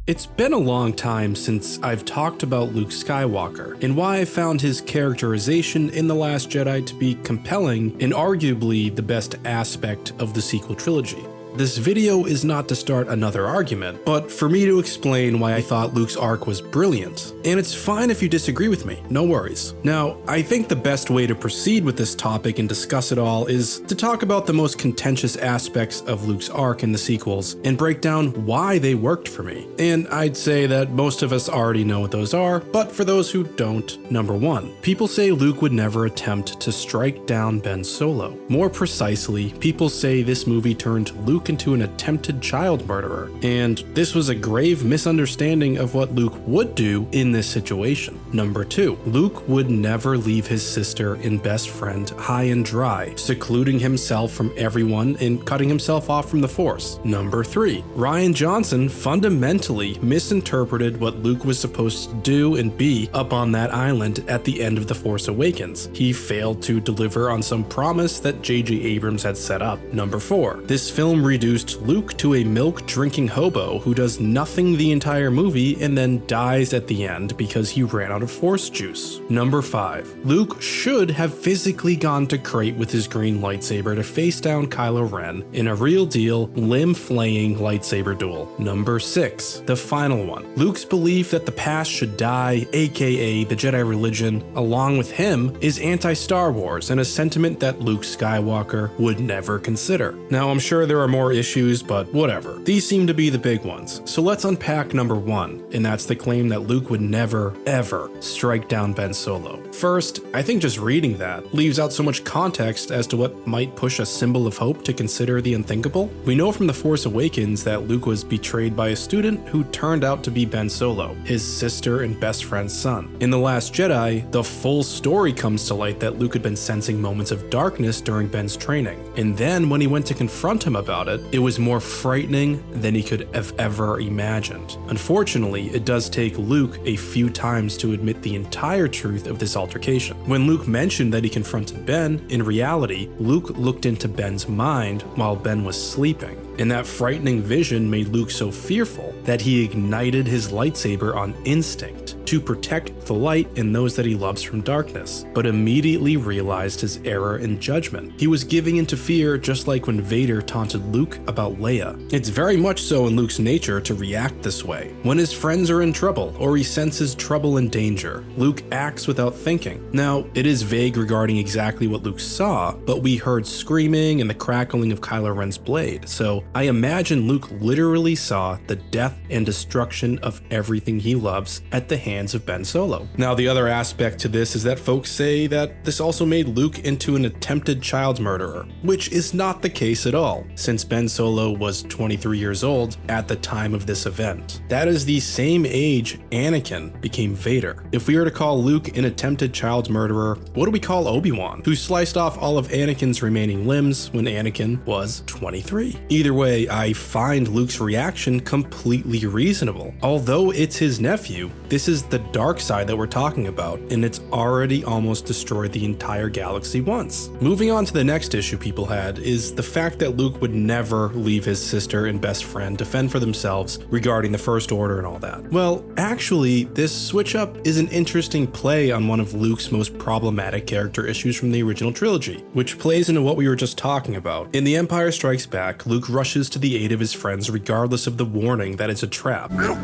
It's been a long time since I've talked about Luke Skywalker, and why I found his characterization in The Last Jedi to be compelling and arguably the best aspect of the sequel trilogy. This video is not to start another argument, but for me to explain why I thought Luke's arc was brilliant. And it's fine if you disagree with me, no worries. Now, I think the best way to proceed with this topic and discuss it all is to talk about the most contentious aspects of Luke's arc in the sequels and break down why they worked for me. And I'd say that most of us already know what those are, but for those who don't, number one, people say Luke would never attempt to strike down Ben Solo. More precisely, people say this movie turned Luke into an attempted child murderer, and this was a grave misunderstanding of what Luke would do in this situation. Number two, Luke would never leave his sister and best friend high and dry, secluding himself from everyone and cutting himself off from the Force. Number three, Rian Johnson fundamentally misinterpreted what Luke was supposed to do and be up on that island at the end of The Force Awakens. He failed to deliver on some promise that J.J. Abrams had set up. Number four, this film reduced Luke to a milk-drinking hobo who does nothing the entire movie and then dies at the end because he ran out of Force juice. Number five, Luke should have physically gone to Crate with his green lightsaber to face down Kylo Ren in a real deal, limb-flaying lightsaber duel. Number six, the final one, Luke's belief that the past should die, aka the Jedi religion, along with him, is anti-Star Wars and a sentiment that Luke Skywalker would never consider. Now, I'm sure there are more issues, but whatever. These seem to be the big ones. So let's unpack number one, and that's the claim that Luke would never, ever strike down Ben Solo. First, I think just reading that leaves out so much context as to what might push a symbol of hope to consider the unthinkable. We know from The Force Awakens that Luke was betrayed by a student who turned out to be Ben Solo, his sister and best friend's son. In The Last Jedi, the full story comes to light that Luke had been sensing moments of darkness during Ben's training, and then when he went to confront him about it, it was more frightening than he could have ever imagined. Unfortunately, it does take Luke a few times to admit the entire truth of this altercation. When Luke mentioned that he confronted Ben, in reality, Luke looked into Ben's mind while Ben was sleeping. And that frightening vision made Luke so fearful that he ignited his lightsaber on instinct to protect the light and those that he loves from darkness, but immediately realized his error in judgment. He was giving into fear just like when Vader taunted Luke about Leia. It's very much so in Luke's nature to react this way. When his friends are in trouble or he senses trouble and danger, Luke acts without thinking. Now, it is vague regarding exactly what Luke saw, but we heard screaming and the crackling of Kylo Ren's blade, so I imagine Luke literally saw the death and destruction of everything he loves at the hands of Ben Solo. Now, the other aspect to this is that folks say that this also made Luke into an attempted child murderer, which is not the case at all, since Ben Solo was 23 years old at the time of this event. That is the same age Anakin became Vader. If we were to call Luke an attempted child murderer, what do we call Obi-Wan, who sliced off all of Anakin's remaining limbs when Anakin was 23? Either way, I find Luke's reaction completely reasonable. Although it's his nephew, this is the dark side that we're talking about, and it's already almost destroyed the entire galaxy once. Moving on to the next issue people had is the fact that Luke would never leave his sister and best friend to fend for themselves regarding the First Order and all that. Well, actually, this switch up is an interesting play on one of Luke's most problematic character issues from the original trilogy, which plays into what we were just talking about. In The Empire Strikes Back, Luke rushes to the aid of his friends regardless of the warning that it's a trap. Luke,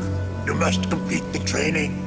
you must complete the training.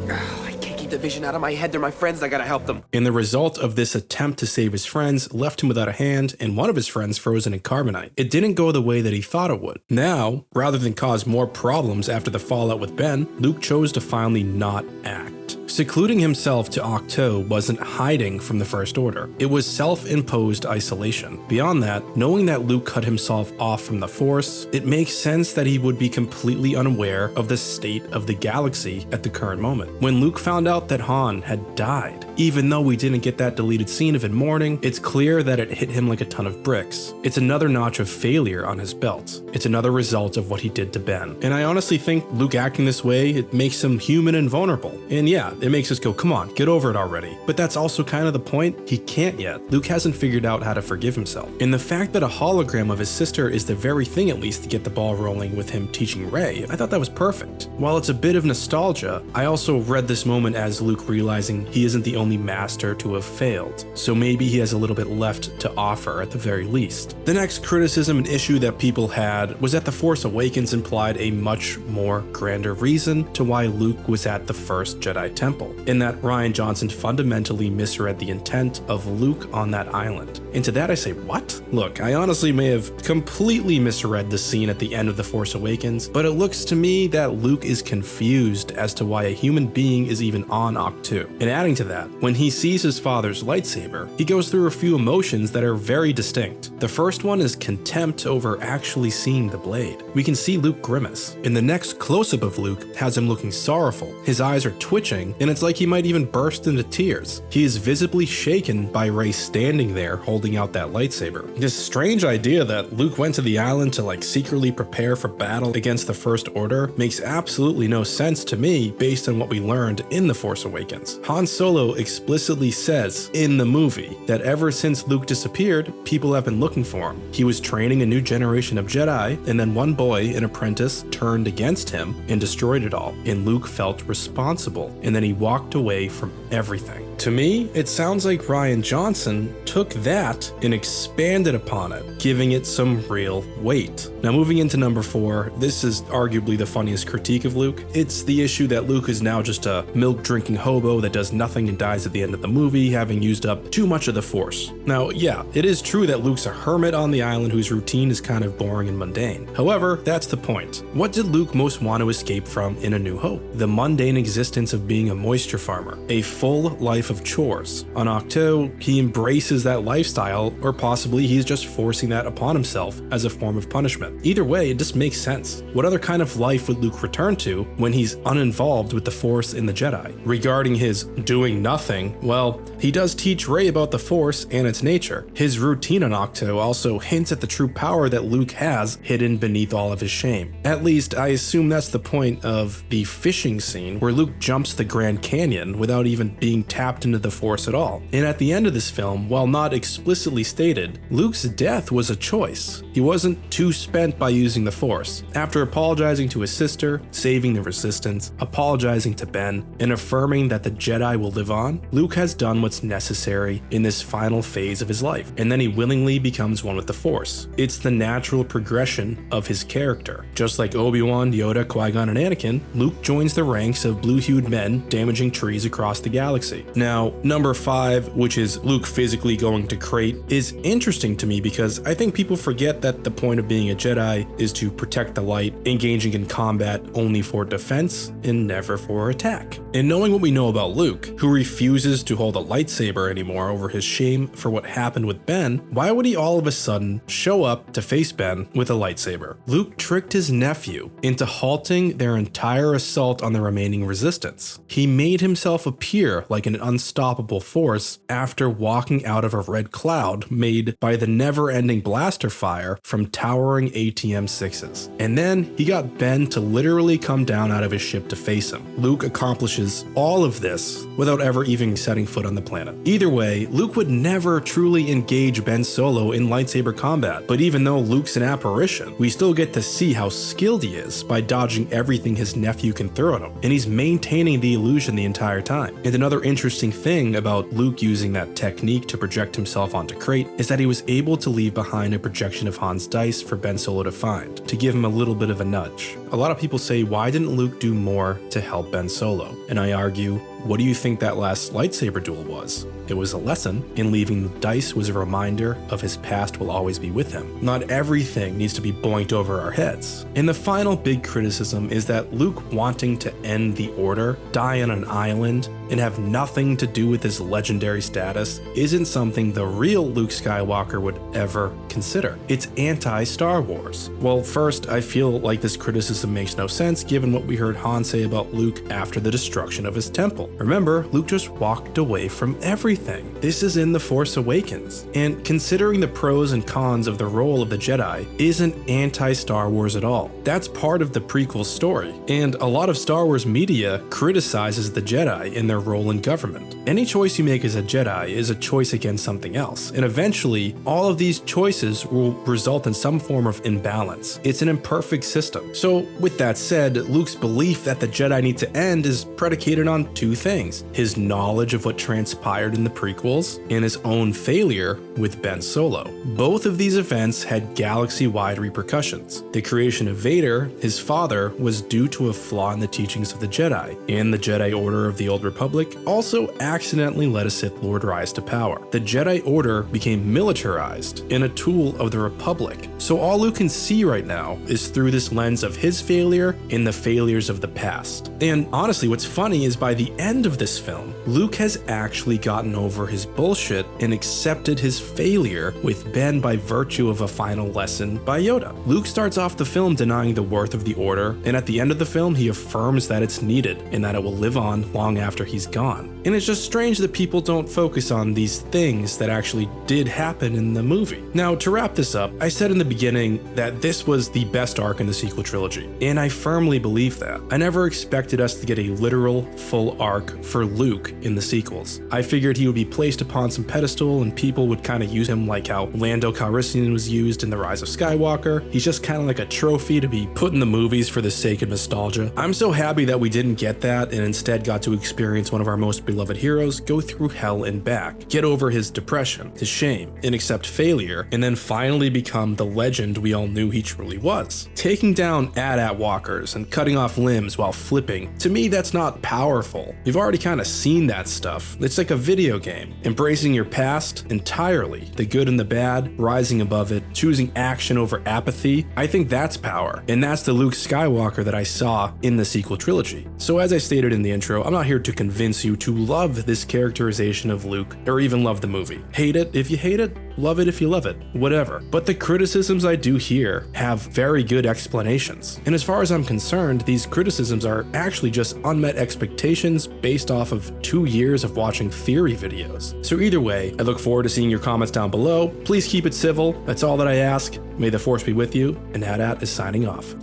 I can't keep the vision out of my head. They're my friends. I gotta help them. And the result of this attempt to save his friends left him without a hand and one of his friends frozen in carbonite. It didn't go the way that he thought it would. Now, rather than cause more problems after the fallout with Ben, Luke chose to finally not act. Secluding himself to Ahch-To wasn't hiding from the First Order. It was self-imposed isolation. Beyond that, knowing that Luke cut himself off from the Force, it makes sense that he would be completely unaware of the state of the galaxy at the current moment. When Luke found out that Han had died, even though we didn't get that deleted scene of him mourning, it's clear that it hit him like a ton of bricks. It's another notch of failure on his belt. It's another result of what he did to Ben. And I honestly think Luke acting this way, it makes him human and vulnerable. And yeah, that. It makes us go, come on, get over it already. But that's also kind of the point. He can't yet. Luke hasn't figured out how to forgive himself. And the fact that a hologram of his sister is the very thing, at least, to get the ball rolling with him teaching Rey, I thought that was perfect. While it's a bit of nostalgia, I also read this moment as Luke realizing he isn't the only master to have failed. So maybe he has a little bit left to offer at the very least. The next criticism and issue that people had was that The Force Awakens implied a much more grander reason to why Luke was at the first Jedi Temple, in that Rian Johnson fundamentally misread the intent of Luke on that island. And to that I say, what? Look, I honestly may have completely misread the scene at the end of The Force Awakens, but it looks to me that Luke is confused as to why a human being is even on Ahch-To. And adding to that, when he sees his father's lightsaber, he goes through a few emotions that are very distinct. The first one is contempt over actually seeing the blade. We can see Luke grimace. In the next close-up of Luke has him looking sorrowful. His eyes are twitching, and it's like he might even burst into tears. He is visibly shaken by Rey standing there holding out that lightsaber. This strange idea that Luke went to the island to secretly prepare for battle against the First Order makes absolutely no sense to me based on what we learned in The Force Awakens. Han Solo explicitly says in the movie that ever since Luke disappeared, people have been looking for him. He was training a new generation of Jedi, and then one boy, an apprentice, turned against him and destroyed it all, and Luke felt responsible, and then he walked away from everything. To me, it sounds like Rian Johnson took that and expanded upon it, giving it some real weight. Now moving into number 4, this is arguably the funniest critique of Luke. It's the issue that Luke is now just a milk-drinking hobo that does nothing and dies at the end of the movie, having used up too much of the Force. Now, yeah, it is true that Luke's a hermit on the island whose routine is kind of boring and mundane. However, that's the point. What did Luke most want to escape from in A New Hope? The mundane existence of being a moisture farmer, a full life of chores. On Ahch-To, he embraces that lifestyle, or possibly he's just forcing that upon himself as a form of punishment. Either way, it just makes sense. What other kind of life would Luke return to when he's uninvolved with the Force and the Jedi? Regarding his doing nothing, well, he does teach Rey about the Force and its nature. His routine on Ahch-To also hints at the true power that Luke has hidden beneath all of his shame. At least, I assume that's the point of the fishing scene where Luke jumps the Grand Canyon without even being tapped into the Force at all. And at the end of this film, while not explicitly stated, Luke's death was a choice. He wasn't too spent by using the Force. After apologizing to his sister, saving the Resistance, apologizing to Ben, and affirming that the Jedi will live on, Luke has done what's necessary in this final phase of his life, and then he willingly becomes one with the Force. It's the natural progression of his character. Just like Obi-Wan, Yoda, Qui-Gon, and Anakin, Luke joins the ranks of blue-hued men damaging trees across the galaxy. Now, number 5, which is Luke physically going to Crate, is interesting to me because I think people forget that the point of being a Jedi is to protect the light, engaging in combat only for defense and never for attack. And knowing what we know about Luke, who refuses to hold a lightsaber anymore over his shame for what happened with Ben, why would he all of a sudden show up to face Ben with a lightsaber? Luke tricked his nephew into halting their entire assault on the remaining Resistance. He made himself appear like an unstoppable force after walking out of a red cloud made by the never-ending blaster fire from towering ATM-6s. And then he got Ben to literally come down out of his ship to face him. Luke accomplishes all of this without ever even setting foot on the planet. Either way, Luke would never truly engage Ben Solo in lightsaber combat, but even though Luke's an apparition, we still get to see how skilled he is by dodging everything his nephew can throw at him, and he's maintaining the illusion the entire time. And another interesting thing about Luke using that technique to project himself onto Crate is that he was able to leave behind a projection of Han's dice for Ben Solo to find, to give him a little bit of a nudge. A lot of people say, why didn't Luke do more to help Ben Solo? And I argue, what do you think that last lightsaber duel was? It was a lesson, and leaving the dice was a reminder of his past will always be with him. Not everything needs to be boinked over our heads. And the final big criticism is that Luke wanting to end the Order, die on an island, and have nothing to do with his legendary status isn't something the real Luke Skywalker would ever consider. It's anti-Star Wars. Well, first, I feel like this criticism makes no sense given what we heard Han say about Luke after the destruction of his temple. battle. Remember, Luke just walked away from everything. This is in The Force Awakens. And considering the pros and cons of the role of the Jedi isn't anti-Star Wars at all. That's part of the prequel story. And a lot of Star Wars media criticizes the Jedi in their role in government. Any choice you make as a Jedi is a choice against something else. And eventually, all of these choices will result in some form of imbalance. It's an imperfect system. So with that said, Luke's belief that the Jedi need to end is predicated on two things: his knowledge of what transpired in the prequels and his own failure with Ben Solo. Both of these events had galaxy-wide repercussions. The creation of Vader, his father, was due to a flaw in the teachings of the Jedi, and the Jedi Order of the Old Republic also accidentally let a Sith Lord rise to power. The Jedi Order became militarized and a tool of the Republic. So all Luke can see right now is through this lens of his failure and the failures of the past. And honestly, what's funny is by the end of this film, Luke has actually gotten over his bullshit and accepted his failure with Ben by virtue of a final lesson by Yoda. Luke starts off the film denying the worth of the Order, and at the end of the film, he affirms that it's needed and that it will live on long after he's gone. And it's just strange that people don't focus on these things that actually did happen in the movie. Now, to wrap this up, I said in the beginning that this was the best arc in the sequel trilogy, and I firmly believe that. I never expected us to get a literal full arc for Luke in the sequels. I figured he would be placed upon some pedestal and people would kind of use him like how Lando Calrissian was used in The Rise of Skywalker. He's just kind of like a trophy to be put in the movies for the sake of nostalgia. I'm so happy that we didn't get that and instead got to experience one of our most beloved heroes go through hell and back, get over his depression, his shame, and accept failure, and then finally become the legend we all knew he truly was. Taking down AT-AT walkers and cutting off limbs while flipping, to me that's not powerful. You've already kind of seen that stuff. It's like a video game. Embracing your past entirely, the good and the bad, rising above it, choosing action over apathy, I think that's power. And that's the Luke Skywalker that I saw in the sequel trilogy. So as I stated in the intro, I'm not here to convince you to love this characterization of Luke or even love the movie. Hate it if you hate it, love it if you love it, whatever. But the criticisms I do hear have very good explanations. And as far as I'm concerned, these criticisms are actually just unmet expectations based off of 2 years of watching theory videos. So either way, I look forward to seeing your comments down below. Please keep it civil. That's all that I ask. May the Force be with you, and AT-AT is signing off.